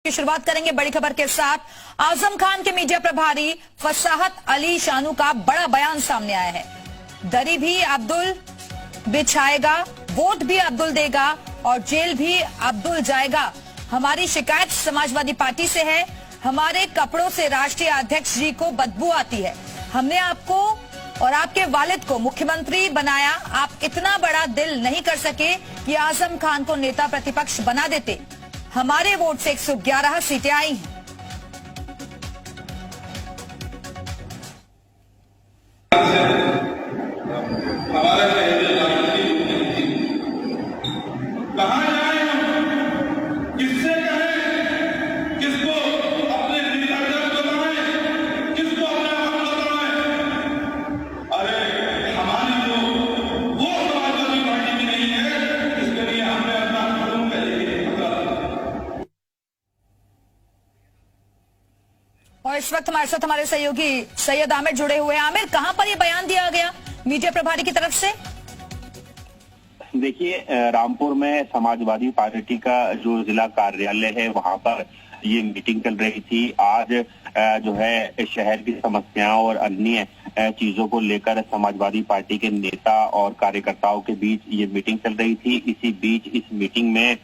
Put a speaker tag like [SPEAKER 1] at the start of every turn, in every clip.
[SPEAKER 1] की शुरुआत करेंगे बड़ी खबर के साथ। आजम खान के मीडिया प्रभारी फसाहत अली शानू का बड़ा बयान सामने आया है। दरी भी अब्दुल बिछाएगा, वोट भी अब्दुल देगा और जेल भी अब्दुल जाएगा। हमारी शिकायत समाजवादी पार्टी से है, हमारे कपड़ों से राष्ट्रीय अध्यक्ष जी को बदबू आती है। हमने आपको और आपके वालिद को मुख्यमंत्री बनाया, आप इतना बड़ा दिल नहीं कर सके कि आजम खान को नेता प्रतिपक्ष बना देते। हमारे वोट से 111 सीटें आई हैं। और इस वक्त हमारे साथ हमारे सहयोगी सैयद आमिर जुड़े हुए हैं। आमिर, कहां पर यह बयान दिया गया मीडिया प्रभारी की तरफ से?
[SPEAKER 2] देखिए, रामपुर में समाजवादी पार्टी का जो जिला कार्यालय है वहां पर ये मीटिंग चल रही थी। आज जो है शहर की समस्याओं और अन्य चीजों को लेकर समाजवादी पार्टी के नेता और कार्यकर्ताओं के बीच ये मीटिंग चल रही थी। इसी बीच इस मीटिंग में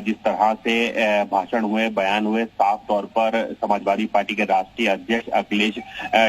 [SPEAKER 2] जिस तरह से भाषण हुए, बयान हुए, साफ तौर पर समाजवादी पार्टी के राष्ट्रीय अध्यक्ष अखिलेश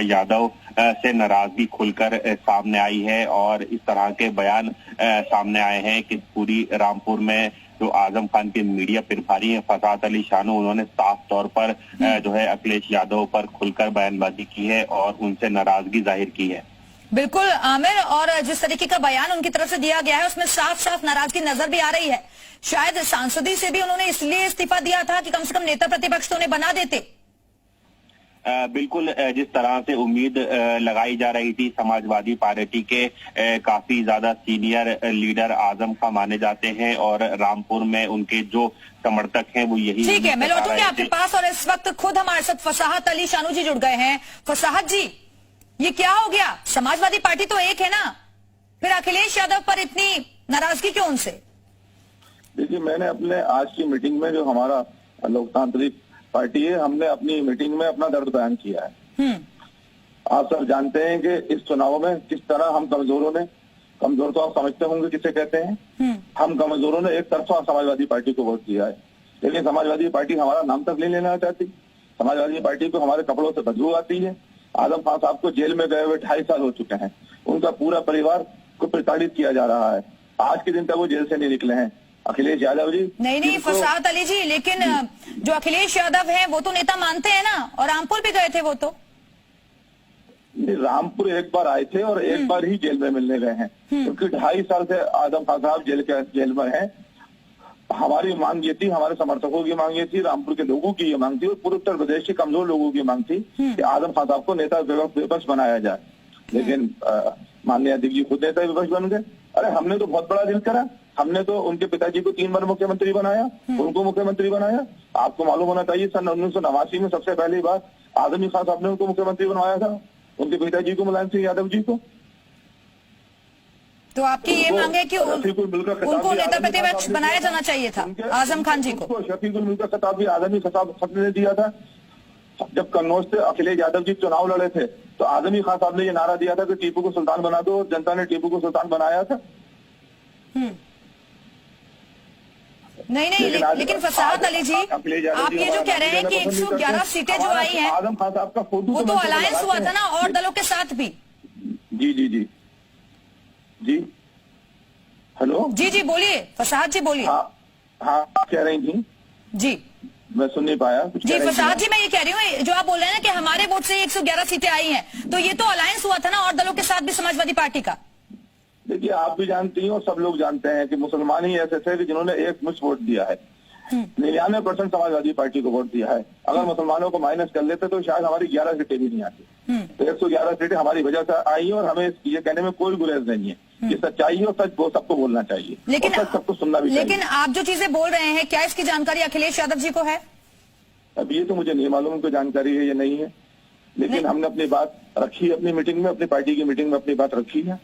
[SPEAKER 2] यादव से नाराजगी खुलकर सामने आई है और इस तरह के बयान सामने आए हैं कि पूरी रामपुर में जो आजम खान के मीडिया प्रभारी हैं फसाहत अली शानू, उन्होंने साफ तौर पर जो है अखिलेश यादव पर खुलकर बयानबाजी की है और उनसे नाराजगी जाहिर की है।
[SPEAKER 1] बिल्कुल आमिर, और जिस तरीके का बयान उनकी तरफ से दिया गया है उसमें साफ साफ नाराजगी नजर भी आ रही है। शायद सांसदी से भी उन्होंने इसलिए इस्तीफा दिया था कि कम से कम नेता प्रतिपक्ष तो उन्हें बना देते।
[SPEAKER 2] बिल्कुल, जिस तरह से उम्मीद लगाई जा रही थी, समाजवादी पार्टी के काफी ज्यादा सीनियर लीडर आजम खान माने जाते हैं और रामपुर में उनके जो समर्थक हैं वो यही। ठीक
[SPEAKER 1] है, मैं लौटूंगी आपके पास और इस वक्त खुद हमारे साथ फसाहत अली शानू जी जुड़ गए हैं। फसाहत जी, ये क्या हो गया? समाजवादी पार्टी तो एक है ना, फिर अखिलेश यादव पर इतनी नाराजगी क्यों उनसे?
[SPEAKER 3] देखिए, मैंने अपने आज की मीटिंग में जो हमारा लोकतांत्रिक पार्टी है, हमने अपनी मीटिंग में अपना दर्द बयान किया है। आप सब जानते हैं कि इस चुनाव में किस तरह हम कमजोरों ने, कमजोर तो आप समझते होंगे किसे कहते हैं, हम कमजोरों ने एक तरफा समाजवादी पार्टी को वोट दिया है। लेकिन समाजवादी पार्टी हमारा नाम तक नहीं लेना चाहती। समाजवादी पार्टी को हमारे कपड़ों से बदबू आती है। आजम खान साहब को जेल में गए हुए 2.5 साल हो चुके हैं। उनका पूरा परिवार को प्रताड़ित किया जा रहा है। आज के दिन तक वो जेल से नहीं निकले हैं। अखिलेश यादव जी
[SPEAKER 1] नहीं फसाहत अली जी, लेकिन जो अखिलेश यादव है वो तो नेता मानते हैं ना, और रामपुर भी गए थे वो तो।
[SPEAKER 3] रामपुर एक बार आए थे और एक बार ही जेल में मिलने गए हैं, क्योंकि 2.5 साल से आजम खान साहब जेल में हैं। हमारी मांग ये थी, हमारे समर्थकों की मांग ये थी, रामपुर के लोगों की ये मांग थी और पूरे उत्तर प्रदेश के कमजोर लोगों की मांग थी कि आजम खान साहब को नेता विपक्ष बनाया जाए। लेकिन माननीय अध्यक्ष जी खुद नेता विपक्ष बन गए। अरे हमने तो बहुत बड़ा दिल करा, हमने तो उनके पिताजी को 3 बार मुख्यमंत्री बनाया, उनको मुख्यमंत्री बनाया। आपको मालूम होना चाहिए, सन 1989 में सबसे पहली बार आजम खान साहब ने उनको मुख्यमंत्री बनवाया था, उनके पिताजी को, मुलायम सिंह यादव जी को।
[SPEAKER 1] तो आपकी ये मांग है कि उनको नेता प्रतिपक्ष बनाया जाना चाहिए था, आजम खान जी को।
[SPEAKER 3] शफीकुल मुल्क का खिताब भी आजमी खान ने दिया था। जब कन्नौज से अखिलेश यादव जी चुनाव लड़े थे तो आजमी खान साहब ने ये नारा दिया था कि टीपू को सुल्तान बना दो, और जनता ने टीपू को सुल्तान बनाया था।
[SPEAKER 1] नहीं, लेकिन फसाहत अली जी, आप ये जो कह रहे हैं कि 111 सीटें जो आई हैं,
[SPEAKER 3] आजम खान साहब का फोटो
[SPEAKER 1] वो तो अलायंस हुआ था ना और दलों के साथ भी।
[SPEAKER 3] जी हेलो
[SPEAKER 1] जी बोलिए फसाहत जी, बोलिए।
[SPEAKER 3] हाँ कह रही थी
[SPEAKER 1] जी,
[SPEAKER 3] मैं सुन नहीं पाया
[SPEAKER 1] जी। फसाहत जी, मैं ये कह रही हूँ, जो आप बोल रहे हैं ना कि हमारे वोट से 111 सीटें आई हैं, तो ये तो अलायंस हुआ था ना और दलों के साथ भी समाजवादी पार्टी का।
[SPEAKER 3] देखिए, आप भी जानती हैं और सब लोग जानते हैं कि मुसलमान ही ऐसे थे कि जिन्होंने एक मुश्त वोट दिया है। 99% समाजवादी पार्टी को वोट दिया है। अगर मुसलमानों को माइनस कर लेते तो शायद हमारी 11 सीटें भी नहीं आती। तो 111 सीटें हमारी वजह से आई और हमें ये कहने में कोई गुरेज नहीं है। ये सच्चाई है और सच वो सबको बोलना चाहिए,
[SPEAKER 1] लेकिन
[SPEAKER 3] सच सबको सुनना भी चाहिए।
[SPEAKER 1] लेकिन आप जो चीजें बोल रहे हैं, क्या इसकी जानकारी अखिलेश यादव जी को है?
[SPEAKER 3] अब ये तो मुझे नहीं मालूम उनको जानकारी है या नहीं है, लेकिन हमने अपनी बात रखी, अपनी मीटिंग में, अपनी पार्टी की मीटिंग में अपनी बात रखी है।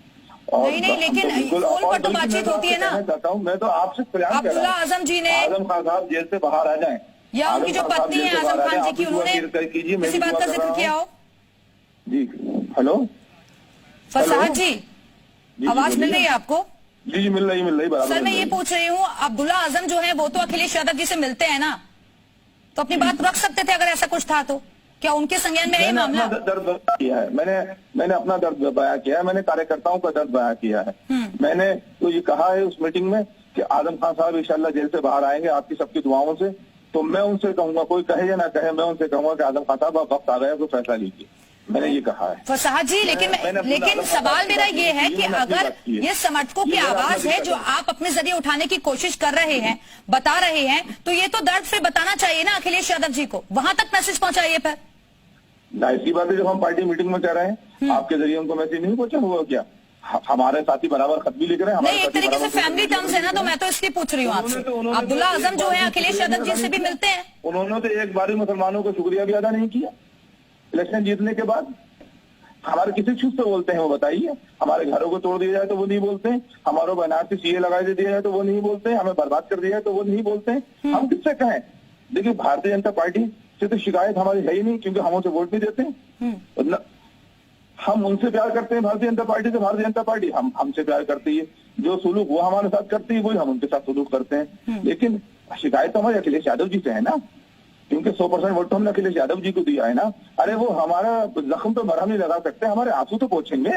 [SPEAKER 1] नहीं, लेकिन फोन पर तो बातचीत होती है ना।
[SPEAKER 3] चाहता हूँ मैं तो आपसे प्रयास कर रहा हूं,
[SPEAKER 1] अब्दुल्ला आजम जी ने,
[SPEAKER 3] आजम खान साहब जेल से बाहर आ जाएं,
[SPEAKER 1] या उनकी जो पत्नी है आजम खान जी की, उन्होंने किसी बात का जिक्र किया हो?
[SPEAKER 3] जी हेलो
[SPEAKER 1] फसाहत जी, आवाज मिल रही है आपको?
[SPEAKER 3] जी मिल रही बराबर।
[SPEAKER 1] सर मैं ये पूछ रही हूँ, अब्दुल्ला आजम जो है वो तो अखिलेश यादव जी से मिलते हैं ना, तो अपनी बात रख सकते थे अगर ऐसा कुछ था तो? क्या उनके संज्ञान में यही मामला?
[SPEAKER 3] दर्द बयां किया है मैंने अपना दर्द बयां किया है, मैंने कार्यकर्ताओं का दर्द बयां किया है। मैंने तो ये कहा है उस मीटिंग में कि आजम खान साहब इंशाल्लाह जेल से बाहर आएंगे आपकी सबकी दुआओं से, तो मैं उनसे कहूंगा, कोई कहे या ना कहे, मैं उनसे कहूंगा कि आजम खान साहब आप वक्त आ गया कोई फैसला लीजिए। मैंने ये कहा है
[SPEAKER 1] फसाहत जी, लेकिन सवाल मेरा ये है कि अगर ये समर्थकों की आवाज है जो आप अपने जरिए उठाने की कोशिश कर रहे हैं, बता रहे हैं, तो ये तो दर्द फिर बताना चाहिए ना अखिलेश यादव जी को, वहां तक मैसेज पहुंचाइए फिर।
[SPEAKER 3] ऐसी बात है, जब हम पार्टी मीटिंग में कह रहे हैं आपके जरिए उनको मैसेज नहीं पहुंचा हुआ क्या? हमारे साथी बराबर खत भी लिख रहे हैं।
[SPEAKER 1] नहीं, एक तरीके से फैमिली टर्म्स है ना, तो मैं तो इसलिए पूछ रही हूँ आपसे। अब्दुल्ला आजम जो है अखिलेश यादव जी से भी मिलते हैं,
[SPEAKER 3] उन्होंने तो एक बार मुसलमानों का शुक्रिया भी अदा नहीं किया इलेक्शन जीतने के बाद। हमारे किसी चीज से बोलते हैं वो बताइए? हमारे घरों को तोड़ दिया जाए तो वो नहीं बोलते हैं, हमारे बनारस से सीए लगा दिया जाए तो वो नहीं बोलते हैं, हमें बर्बाद कर दिया जाए तो वो नहीं बोलते हैं। हम किससे कहें? देखिए भारतीय जनता पार्टी से तो शिकायत हमारी है ही नहीं, क्योंकि हम उनसे वोट नहीं देते हैं। हम उनसे प्यार करते हैं भारतीय जनता पार्टी से, भारतीय जनता पार्टी हमसे प्यार करती है। जो सुलूक वो हमारे साथ करती है वही हम उनके साथ सुलूक करते हैं। लेकिन शिकायत तो हमारे अखिलेश यादव जी से है ना, क्योंकि 100% वोट तो हमने अखिलेश यादव जी को दिया है ना। अरे वो हमारा जख्म तो मरहम नहीं लगा सकते, हमारे आंसू तो पोंछेंगे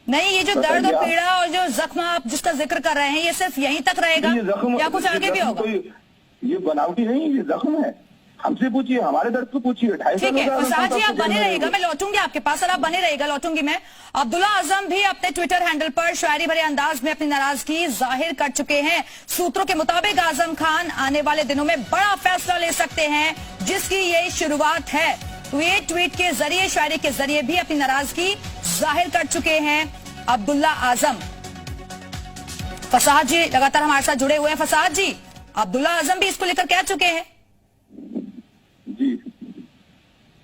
[SPEAKER 1] नहीं। ये जो दर्द और पीड़ा और जो जख्म आप जिसका जिक्र कर रहे हैं, ये सिर्फ यहीं तक रहेगा या कुछ आगे भी होगा?
[SPEAKER 3] ये बनावटी नहीं, ये जख्म है। हमसे पूछिए, हमारे दर्द को पूछिए।
[SPEAKER 1] ठीक है फसाहत जी, आप बने रहेगा, मैं लौटूंगी आपके पास, और आप बने रहेगा, लौटूंगी मैं। अब्दुल्ला आजम भी अपने ट्विटर हैंडल पर शायरी भरे अंदाज में अपनी नाराजगी जाहिर कर चुके हैं। सूत्रों के मुताबिक आजम खान आने वाले दिनों में बड़ा फैसला ले सकते हैं, जिसकी ये शुरुआत है। तो ये ट्वीट के जरिए, शायरी के जरिए भी अपनी नाराजगी जाहिर कर चुके हैं अब्दुल्ला आजम। फसाहत जी लगातार हमारे साथ जुड़े हुए हैं। फसाहत जी, अब्दुल्ला आजम भी इसको लेकर कह चुके हैं
[SPEAKER 3] जी,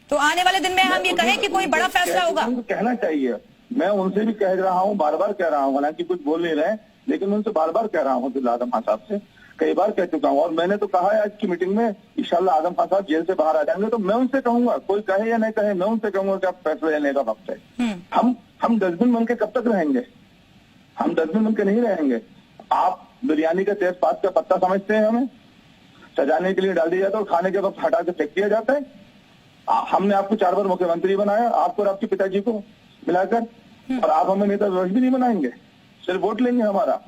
[SPEAKER 1] तो आने वाले दिन में हम ये कहें कि कोई बड़ा फैसला होगा?
[SPEAKER 3] कहना चाहिए, मैं उनसे भी कह रहा हूँ, बार बार कह रहा हूँ, हालांकि कुछ बोल नहीं रहे, लेकिन उनसे बार बार कह रहा हूँ अब्दुल्ला आजम खान साहब से, कई बार कह चुका हूँ। और मैंने तो कहा है आज की मीटिंग में इंशाल्लाह आजम खान साहब जेल से बाहर आ जाएंगे, तो मैं उनसे कहूंगा, कोई कहे या नहीं कहे, मैं उनसे कहूंगा कि आप फैसला लेने का वक्त है। हम डस्टबिन बन के कब तक रहेंगे? हम डस्टबिन बन के नहीं रहेंगे। आप बिरयानी का तेजपात का पत्ता समझते हैं, हमें सजाने के लिए डाल दिया जाता है और खाने के वक्त हटा के फेंक दिया जाता है। हमने आपको 4 बार मुख्यमंत्री बनाया, आपको और आपके पिताजी को मिलाकर, और आप हमें नेता विपक्ष भी नहीं बनाएंगे, सिर्फ वोट लेंगे हमारा।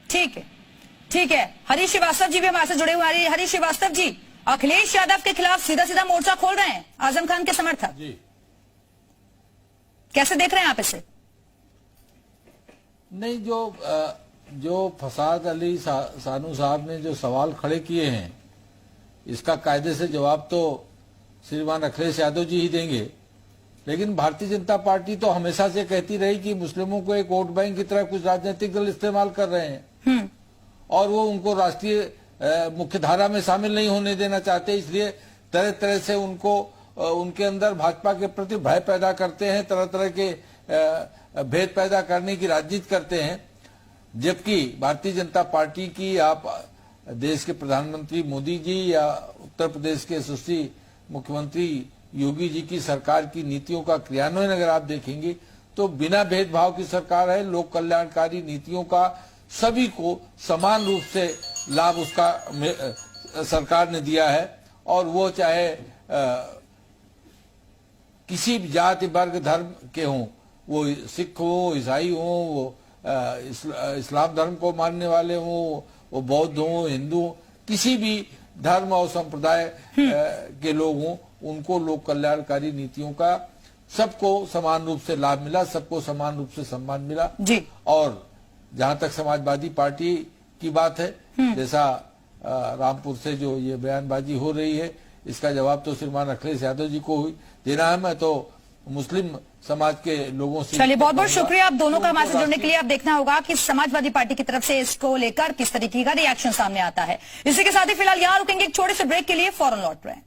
[SPEAKER 1] ठीक है, ठीक है। हरीश श्रीवास्तव जी भी हमारे से जुड़े हुए हैं। हरीश श्रीवास्तव जी, अखिलेश यादव के खिलाफ सीधा सीधा मोर्चा खोल रहे हैं आजम खान के समर्थक, कैसे देख रहे हैं आप इसे?
[SPEAKER 4] नहीं, जो फसाद अली सानू साहब ने जो सवाल खड़े किए हैं, इसका कायदे से जवाब तो श्रीमान अखिलेश यादव जी ही देंगे। लेकिन भारतीय जनता पार्टी तो हमेशा से कहती रही कि मुस्लिमों को एक वोट बैंक की तरह कुछ राजनीतिक दल इस्तेमाल कर रहे हैं और वो उनको राष्ट्रीय मुख्यधारा में शामिल नहीं होने देना चाहते, इसलिए तरह तरह से उनको उनके अंदर भाजपा के प्रति भय पैदा करते हैं, तरह तरह के भेद पैदा करने की राजनीति करते हैं। जबकि भारतीय जनता पार्टी की, आप देश के प्रधानमंत्री मोदी जी या उत्तर प्रदेश के यशस्वी मुख्यमंत्री योगी जी की सरकार की नीतियों का क्रियान्वयन अगर आप देखेंगे तो बिना भेदभाव की सरकार है। लोक कल्याणकारी नीतियों का सभी को समान रूप से लाभ उसका सरकार ने दिया है, और वो चाहे किसी भी जाति वर्ग धर्म के हों, वो सिख हो, ईसाई हो, वो इस्लाम धर्म को मानने वाले हों, वो बौद्ध हों, हिंदू हों, किसी भी धर्म और संप्रदाय के लोग हों, उनको लोक कल्याणकारी नीतियों का सबको समान रूप से लाभ मिला, सबको समान रूप से सम्मान मिला
[SPEAKER 1] जी।
[SPEAKER 4] और जहां तक समाजवादी पार्टी की बात है, जैसा रामपुर से जो ये बयानबाजी हो रही है, इसका जवाब तो श्रीमान अखिलेश यादव जी को देना है। मैं तो मुस्लिम समाज के लोगों से,
[SPEAKER 1] चलिए बहुत बहुत शुक्रिया आप दोनों का हमारे से जुड़ने के लिए। अब देखना होगा कि समाजवादी पार्टी की तरफ से इसको लेकर किस तरीके का रिएक्शन सामने आता है। इसी के साथ ही फिलहाल यहाँ रुकेंगे एक छोटे से ब्रेक के लिए, फौरन लौट रहे हैं।